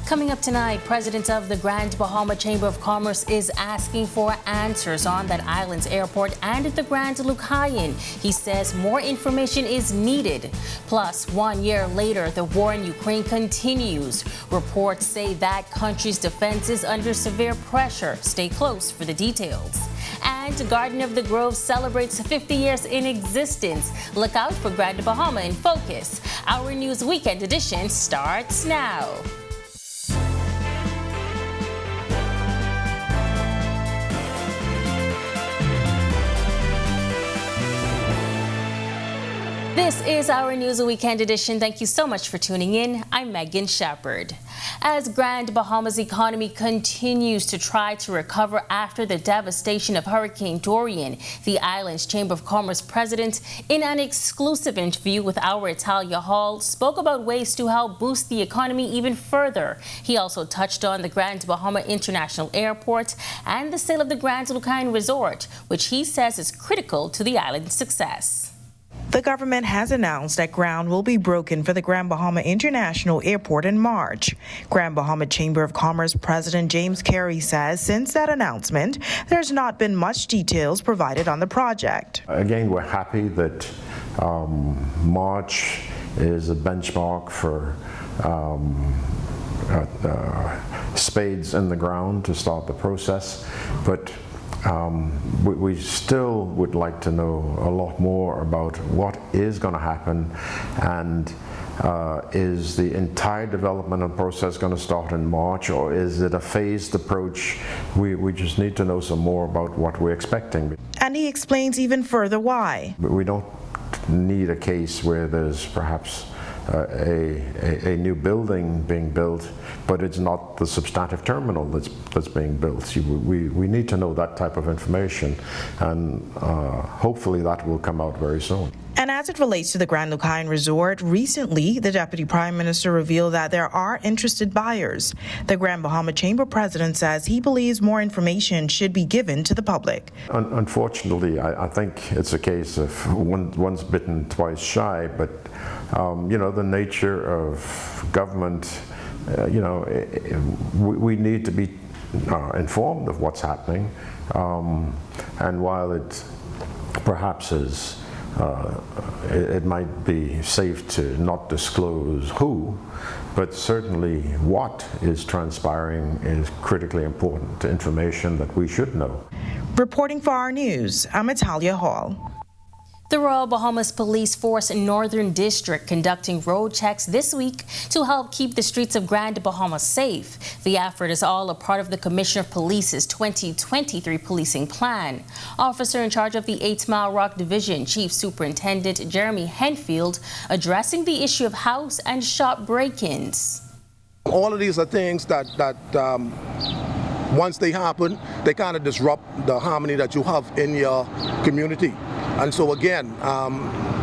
Coming up tonight, President of the Grand Bahama Chamber of Commerce is asking for answers on that island's airport and the Grand Lucayan. He says more information is needed. Plus, 1 year later, the war in Ukraine continues. Reports say that country's defense is under severe pressure. Stay close for the details. And Garden of the Grove celebrates 50 years in existence. Look out for Grand Bahama in Focus. Our News Weekend edition starts now. This is our News Weekend edition. Thank you so much for tuning in. I'm Megan Shepard. As Grand Bahama's economy continues to try to recover after the devastation of Hurricane Dorian, the island's Chamber of Commerce president, in an exclusive interview with our Italia Hall, spoke about ways to help boost the economy even further. He also touched on the Grand Bahama International Airport and the sale of the Grand Lucayan Resort, which he says is critical to the island's success. The government has announced that ground will be broken for the Grand Bahama International Airport in March. Grand Bahama Chamber of Commerce President James Carey says since that announcement, there's not been much details provided on the project. Again, we're happy that March is a benchmark for spades in the ground to start the process, but we still would like to know a lot more about what is going to happen, and is the entire developmental process going to start in March, or is it a phased approach? We just need to know some more about what we're expecting. And he explains even further why. We don't need a case where there's perhaps a new building being built, but it's not the substantive terminal that's being built. We need to know that type of information, and hopefully that will come out very soon. And as it relates to the Grand Lucayan Resort, recently the Deputy Prime Minister revealed that there are interested buyers. The Grand Bahama Chamber President says he believes more information should be given to the public. Unfortunately, I think it's a case of once bitten, twice shy, but the nature of government, we need to be informed of what's happening, and while it perhaps is it might be safe to not disclose who, but certainly what is transpiring is critically important information that we should know. Reporting for our news, I'm Italia Hall. The Royal Bahamas Police Force Northern District conducting road checks this week to help keep the streets of Grand Bahama safe. The effort is all a part of the Commissioner of Police's 2023 policing plan. Officer in charge of the 8 Mile Rock Division, Chief Superintendent Jeremy Henfield, addressing the issue of house and shop break-ins. All of these are things that once they happen, they kind of disrupt the harmony that you have in your community. And so again,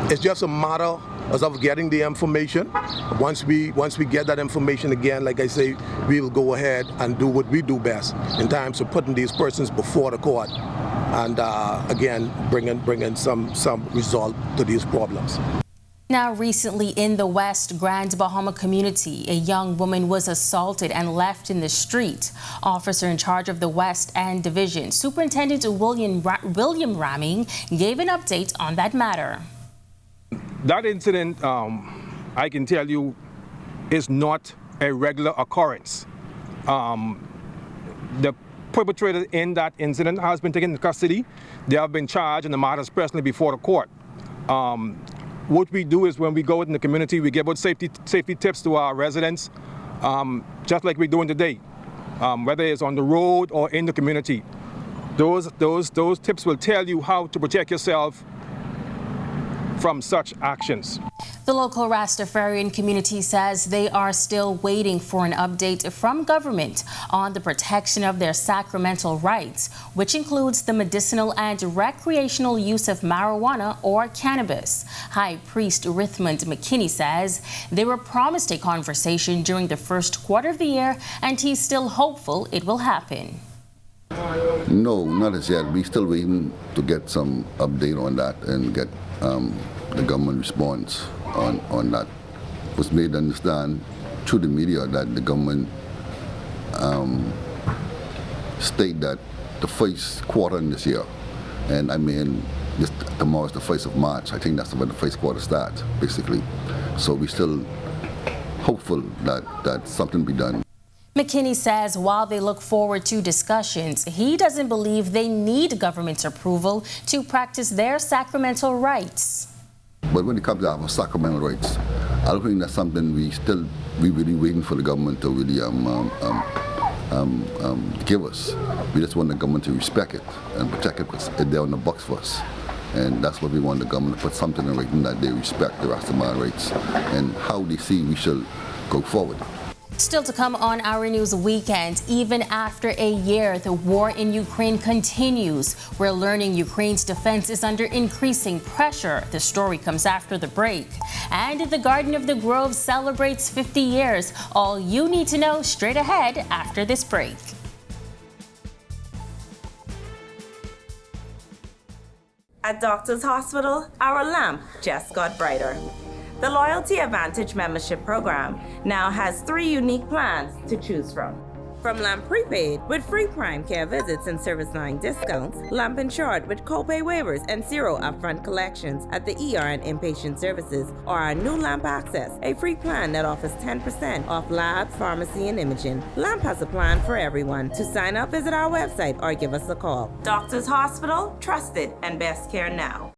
it's just a matter of getting the information. Once we get that information, again, like I say, we will go ahead and do what we do best in terms of putting these persons before the court, and again, bringing some result to these problems. Now, recently in the West Grand Bahama community, a young woman was assaulted and left in the street. Officer in charge of the West End Division, Superintendent William Ramming, gave an update on that matter. That incident, I can tell you, is not a regular occurrence. The perpetrator in that incident has been taken into custody. They have been charged, and the matter is presently before the court. What we do is when we go in the community, we give out safety tips to our residents, just like we're doing today, whether it's on the road or in the community. Those tips will tell you how to protect yourself from such actions. The local Rastafarian community says they are still waiting for an update from government on the protection of their sacramental rights, which includes the medicinal and recreational use of marijuana or cannabis. High Priest Rithmond McKinney says they were promised a conversation during the first quarter of the year, and he's still hopeful it will happen. No, not as yet. We're still waiting to get some update on that and get the government response on that. It was made to understand through the media that the government state that the first quarter in this year, and I mean, tomorrow is the 1st of March. I think that's when the first quarter starts, basically. So we're still hopeful that something be done. McKinney says while they look forward to discussions, he doesn't believe they need government's approval to practice their sacramental rights. But when it comes to our sacramental rights, I don't think that's something we really waiting for the government to really give us. We just want the government to respect it and protect it because they're on the books for us. And that's what we want the government to put something in writing that they respect the Rastafarian rights and how they see we shall go forward. Still to come on Our News Weekend, even after a year, the war in Ukraine continues. We're learning Ukraine's defense is under increasing pressure. The story comes after the break. And the Garden of the Grove celebrates 50 years. All you need to know straight ahead after this break. At Doctors Hospital, our lamp just got brighter. The Loyalty Advantage membership program now has 3 unique plans to choose from. From Lamp Prepaid with free prime care visits and service line discounts, Lamp Insured with copay waivers and 0 upfront collections at the ER and inpatient services, or our new Lamp Access, a free plan that offers 10% off labs, pharmacy, and imaging. Lamp has a plan for everyone. To sign up, visit our website or give us a call. Doctors Hospital, trusted and best care now.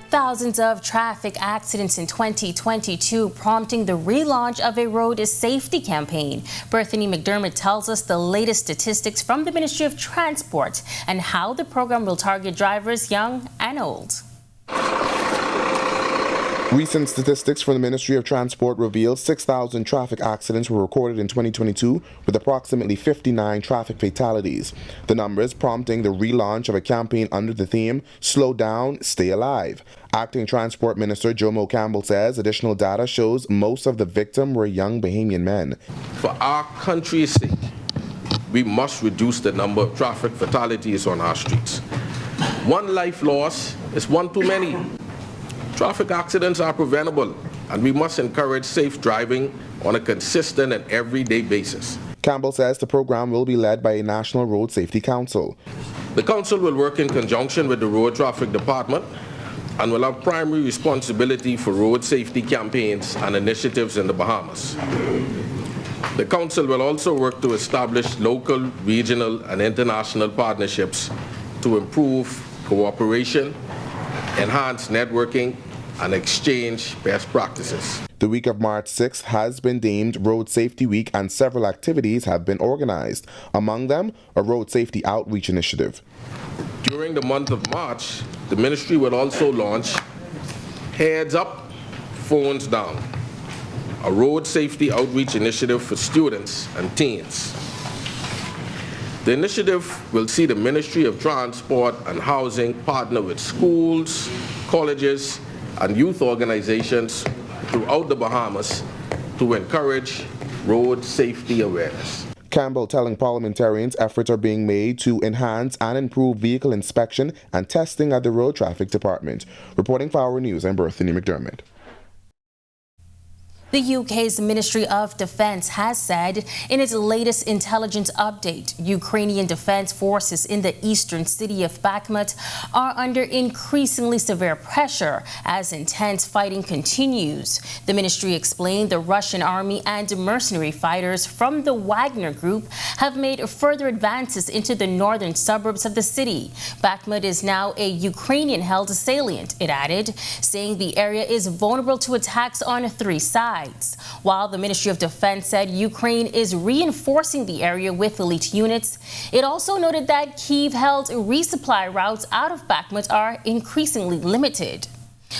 Thousands of traffic accidents in 2022, prompting the relaunch of a road safety campaign. Bethany McDermott tells us the latest statistics from the Ministry of Transport and how the program will target drivers young and old. Recent statistics from the Ministry of Transport reveal 6,000 traffic accidents were recorded in 2022, with approximately 59 traffic fatalities. The numbers prompting the relaunch of a campaign under the theme, Slow Down, Stay Alive. Acting Transport Minister Jomo Campbell says additional data shows most of the victims were young Bahamian men. For our country's sake, we must reduce the number of traffic fatalities on our streets. One life lost is one too many. Traffic accidents are preventable, and we must encourage safe driving on a consistent and everyday basis. Campbell says the program will be led by a National Road Safety Council. The council will work in conjunction with the Road Traffic Department and will have primary responsibility for road safety campaigns and initiatives in the Bahamas. The council will also work to establish local, regional, and international partnerships to improve cooperation, enhance networking, and exchange best practices. The week of March 6th has been deemed Road Safety Week, and several activities have been organized. Among them, a road safety outreach initiative. During the month of March, the ministry will also launch Heads Up, Phones Down, a road safety outreach initiative for students and teens. The initiative will see the Ministry of Transport and Housing partner with schools, colleges, and youth organizations throughout the Bahamas to encourage road safety awareness. Campbell telling parliamentarians efforts are being made to enhance and improve vehicle inspection and testing at the Road Traffic Department. Reporting for Our News, I'm Bethany McDermott. The UK's Ministry of Defense has said in its latest intelligence update, Ukrainian defense forces in the eastern city of Bakhmut are under increasingly severe pressure as intense fighting continues. The ministry explained the Russian army and mercenary fighters from the Wagner Group have made further advances into the northern suburbs of the city. Bakhmut is now a Ukrainian-held salient, it added, saying the area is vulnerable to attacks on 3 sides. While the Ministry of Defense said Ukraine is reinforcing the area with elite units, it also noted that Kyiv-held resupply routes out of Bakhmut are increasingly limited.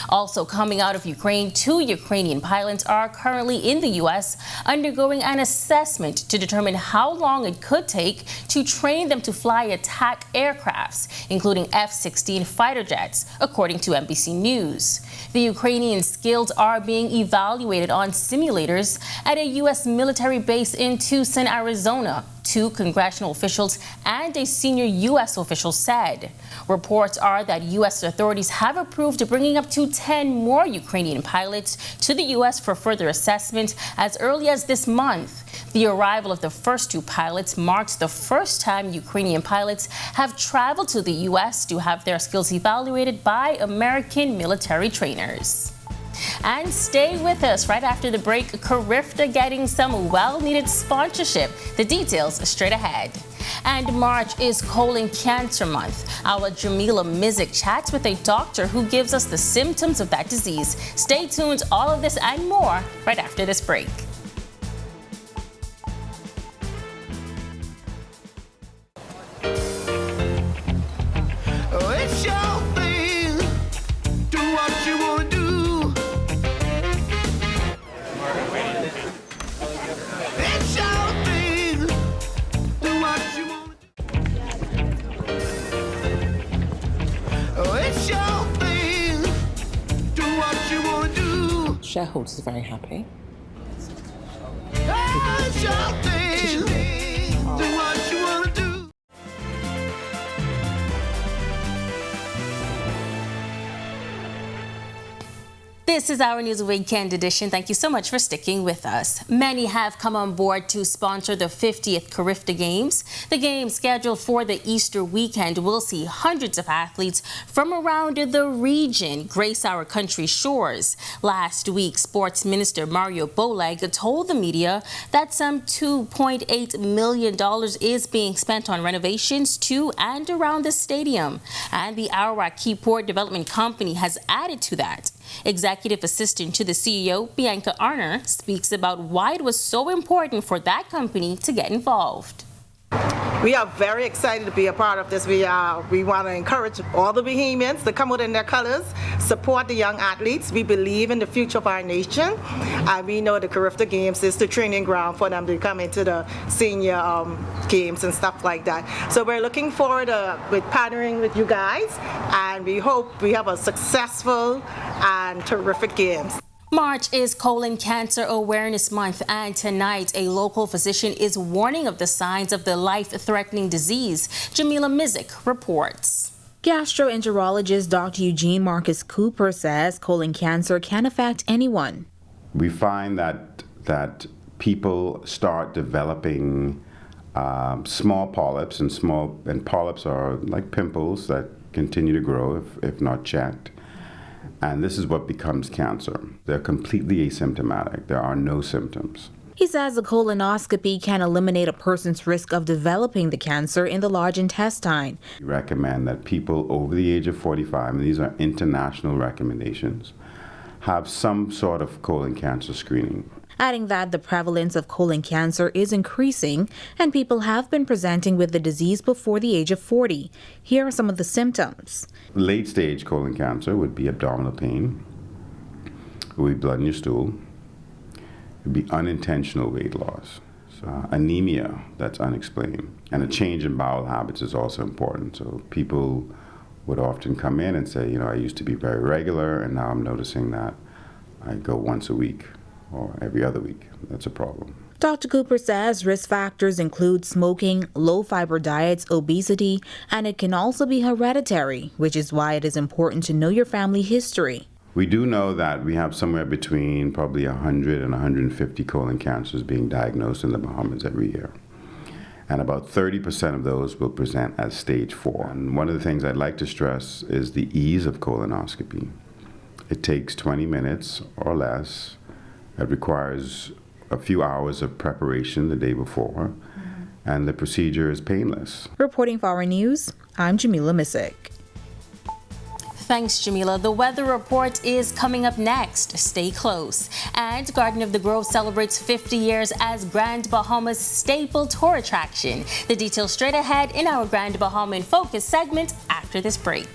Also coming out of Ukraine, 2 Ukrainian pilots are currently in the U.S. undergoing an assessment to determine how long it could take to train them to fly attack aircrafts, including F-16 fighter jets, according to NBC News. The Ukrainian skills are being evaluated on simulators at a U.S. military base in Tucson, Arizona. 2 congressional officials and a senior U.S. official said. Reports are that U.S. authorities have approved bringing up to 10 more Ukrainian pilots to the U.S. for further assessment as early as this month. The arrival of the first 2 pilots marks the first time Ukrainian pilots have traveled to the U.S. to have their skills evaluated by American military trainers. And stay with us. Right after the break, Carifta getting some well-needed sponsorship. The details straight ahead. And March is colon cancer month. Our Jamila Mizik chats with a doctor who gives us the symptoms of that disease. Stay tuned. All of this and more right after this break. Shareholders are very happy. This is our News Weekend edition. Thank you so much for sticking with us. Many have come on board to sponsor the 50th Carifta Games. The games scheduled for the Easter weekend will see hundreds of athletes from around the region grace our country's shores. Last week, Sports Minister Mario Boleg told the media that some $2.8 million is being spent on renovations to and around the stadium. And the Arawak Keyport Development Company has added to that. Executive Assistant to the CEO, Bianca Arner, speaks about why it was so important for that company to get involved. We are very excited to be a part of this. We want to encourage all the Bahamians to come out in their colors, support the young athletes. We believe in the future of our nation, and we know the Carifta Games is the training ground for them to come into the senior games and stuff like that. So we're looking forward with partnering with you guys, and we hope we have a successful and terrific games. March is Colon Cancer Awareness Month, and tonight a local physician is warning of the signs of the life-threatening disease. Jamila Mizik reports. Gastroenterologist Dr. Eugene Marcus Cooper says colon cancer can affect anyone. We find that people start developing small polyps, and polyps are like pimples that continue to grow if not checked. And this is what becomes cancer. They're completely asymptomatic. There are no symptoms. He says a colonoscopy can eliminate a person's risk of developing the cancer in the large intestine. We recommend that people over the age of 45, and these are international recommendations, have some sort of colon cancer screening. Adding that the prevalence of colon cancer is increasing and people have been presenting with the disease before the age of 40. Here are some of the symptoms. Late stage colon cancer would be abdominal pain, it would be blood in your stool, it would be unintentional weight loss, so anemia that's unexplained, and a change in bowel habits is also important. So people would often come in and say, I used to be very regular and now I'm noticing that I go once a week or every other week. That's a problem. Dr. Cooper says risk factors include smoking, low-fiber diets, obesity, and it can also be hereditary, which is why it is important to know your family history. We do know that we have somewhere between probably 100 and 150 colon cancers being diagnosed in the Bahamas every year. And about 30% of those will present as stage 4. And one of the things I'd like to stress is the ease of colonoscopy. It takes 20 minutes or less. It requires a few hours of preparation the day before, and the procedure is painless. Reporting for Our News, I'm Jamila Mizik. Thanks, Jamila. The weather report is coming up next. Stay close. And Garden of the Grove celebrates 50 years as Grand Bahama's staple tour attraction. The details straight ahead in our Grand Bahama in Focus segment after this break.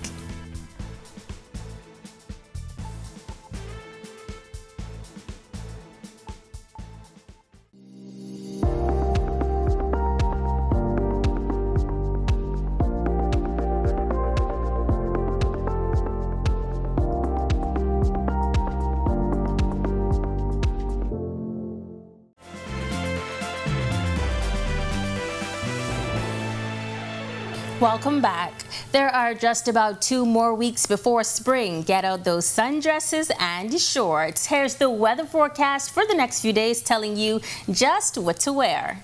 Welcome back. There are just about 2 more weeks before spring. Get out those sundresses and shorts. Here's the weather forecast for the next few days, telling you just what to wear.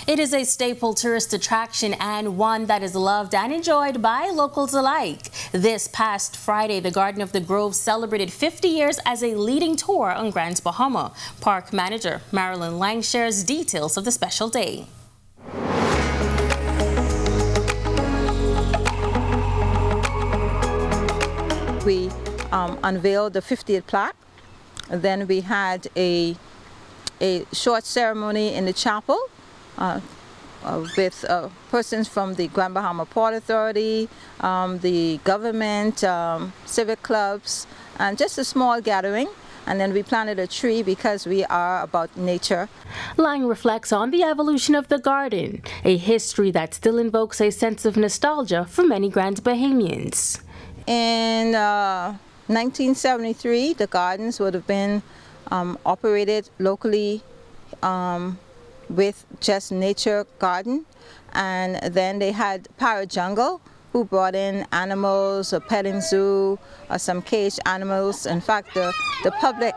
It is a staple tourist attraction and one that is loved and enjoyed by locals alike. This past Friday, the Garden of the Grove celebrated 50 years as a leading tour on Grand Bahama. Park manager Marilyn Lang shares details of the special day. We unveiled the 50th plaque. Then we had a short ceremony in the chapel with persons from the Grand Bahama Port Authority, the government, civic clubs, and just a small gathering. And then we planted a tree because we are about nature. Lang reflects on the evolution of the garden, a history that still invokes a sense of nostalgia for many Grand Bahamians. In 1973, the gardens would have been operated locally with just nature garden, and then they had Para Jungle, who brought in animals, a petting zoo, some caged animals. In fact, the public,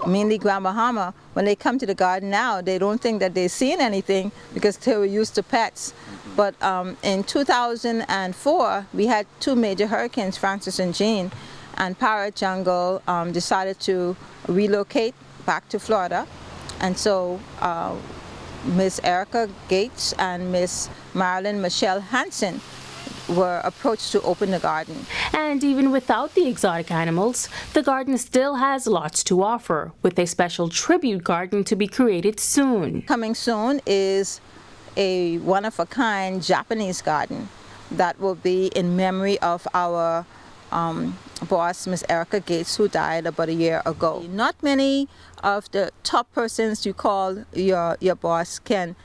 mainly Grand Bahama, when they come to the garden now, they don't think that they're seeing anything because they were used to pets. But in 2004, we had 2 major hurricanes, Francis and Jane, and Para Jungle decided to relocate back to Florida. And so Miss Erica Gates and Miss Marilyn Michelle Hansen were approached to open the garden. And even without the exotic animals, the garden still has lots to offer, with a special tribute garden to be created soon. Coming soon is a one-of-a-kind Japanese garden that will be in memory of our boss, Miss Erica Gates, who died about a year ago. Not many of the top persons you call your boss can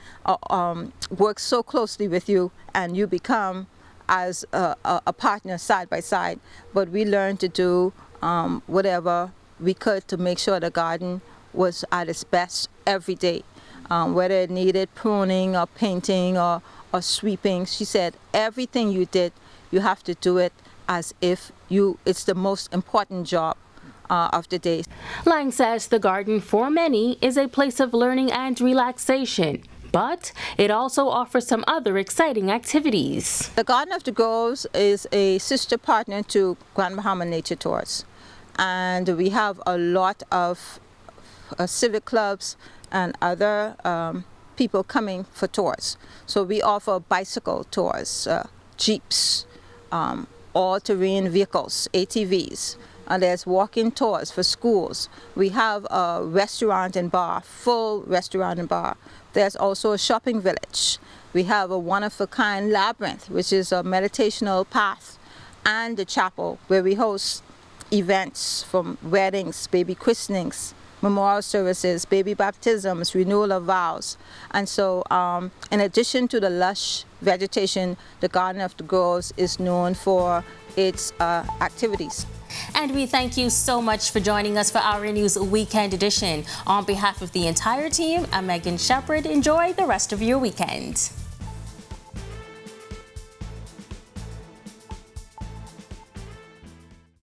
work so closely with you and you become as a partner side by side. But we learned to do whatever we could to make sure the garden was at its best every day. Whether it needed pruning or painting or sweeping. She said, everything you did, you have to do it as if it's the most important job of the day. Lang says the garden for many is a place of learning and relaxation, but it also offers some other exciting activities. The Garden of the Groves is a sister partner to Grand Bahama Nature Tours, and we have a lot of civic clubs and other people coming for tours. So we offer bicycle tours, jeeps, all-terrain vehicles, ATVs. There's walking tours for schools. We have a restaurant and bar, full restaurant and bar. There's also a shopping village. We have a one-of-a-kind labyrinth, which is a meditational path, and the chapel where we host events from weddings, baby christenings, memorial services, baby baptisms, renewal of vows. And so in addition to the lush vegetation, the Garden of the Groves is known for its activities. And we thank you so much for joining us for Our News Weekend Edition. On behalf of the entire team, I'm Megan Shepherd. Enjoy the rest of your weekend.